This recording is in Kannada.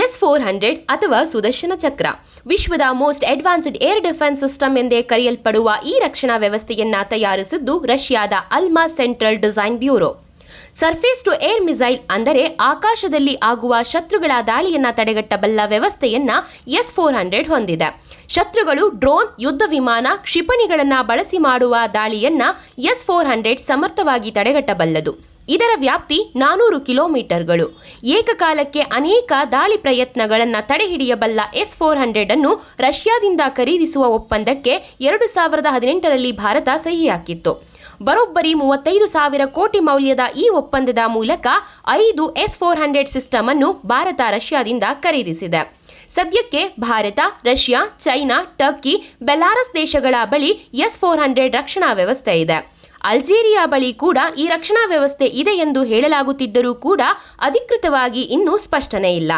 S-400 ಅಥವಾ ಸುದರ್ಶನ ಚಕ್ರ ವಿಶ್ವದ most advanced air defence system ಎಂದೇ ಕರೆಯಲ್ಪಡುವ ಈ ರಕ್ಷಣಾ ವ್ಯವಸ್ಥೆಯನ್ನ ತಯಾರಿಸಿದ್ದು ರಷ್ಯಾದ Almaz central design bureau. Surface to air missile ಅಂದರೆ ಆಕಾಶದಲ್ಲಿ ಆಗುವ ಶತ್ರುಗಳ ದಾಳಿಯನ್ನ ತಡೆಗಟ್ಟಬಲ್ಲ ವ್ಯವಸ್ಥೆಯನ್ನ S-400 ಹೊಂದಿದೆ. ಶತ್ರುಗಳು ಡ್ರೋನ್, ಯುದ್ಧ ವಿಮಾನ, ಕ್ಷಿಪಣಿಗಳನ್ನು ಬಳಸಿ ಮಾಡುವ ದಾಳಿಯನ್ನ S-400 ಸಮರ್ಥವಾಗಿ ತಡೆಗಟ್ಟಬಲ್ಲದು. ಇದರ ವ್ಯಾಪ್ತಿ 400 ಕಿಲೋಮೀಟರ್ಗಳು. ಏಕಕಾಲಕ್ಕೆ ಅನೇಕ ದಾಳಿ ಪ್ರಯತ್ನಗಳನ್ನು ತಡೆಹಿಡಿಯಬಲ್ಲ S-400 ಅನ್ನು ರಷ್ಯಾದಿಂದ ಖರೀದಿಸುವ ಒಪ್ಪಂದಕ್ಕೆ 2018ರಲ್ಲಿ ಭಾರತ ಸಹಿ ಹಾಕಿತ್ತು. ಬರೋಬ್ಬರಿ 35,000 ಕೋಟಿ ಮೌಲ್ಯದ ಈ ಒಪ್ಪಂದದ ಮೂಲಕ 5 S-400 ಸಿಸ್ಟಮ್ ಅನ್ನು ಭಾರತ ರಷ್ಯಾದಿಂದ ಖರೀದಿಸಿದೆ. ಸದ್ಯಕ್ಕೆ Bharat, Russia, China, Turkey, Belarus ದೇಶಗಳ ಬಳಿ S-400 ರಕ್ಷಣಾ ವ್ಯವಸ್ಥೆ ಇದೆ. ಅಲ್ಜೇರಿಯಾ ಬಳಿ ಕೂಡ ಈ ರಕ್ಷಣಾ ವ್ಯವಸ್ಥೆ ಇದೆ ಎಂದು ಹೇಳಲಾಗುತ್ತಿದ್ದರೂ ಕೂಡ ಅಧಿಕೃತವಾಗಿ ಇನ್ನೂ ಸ್ಪಷ್ಟನೆ ಇಲ್ಲ.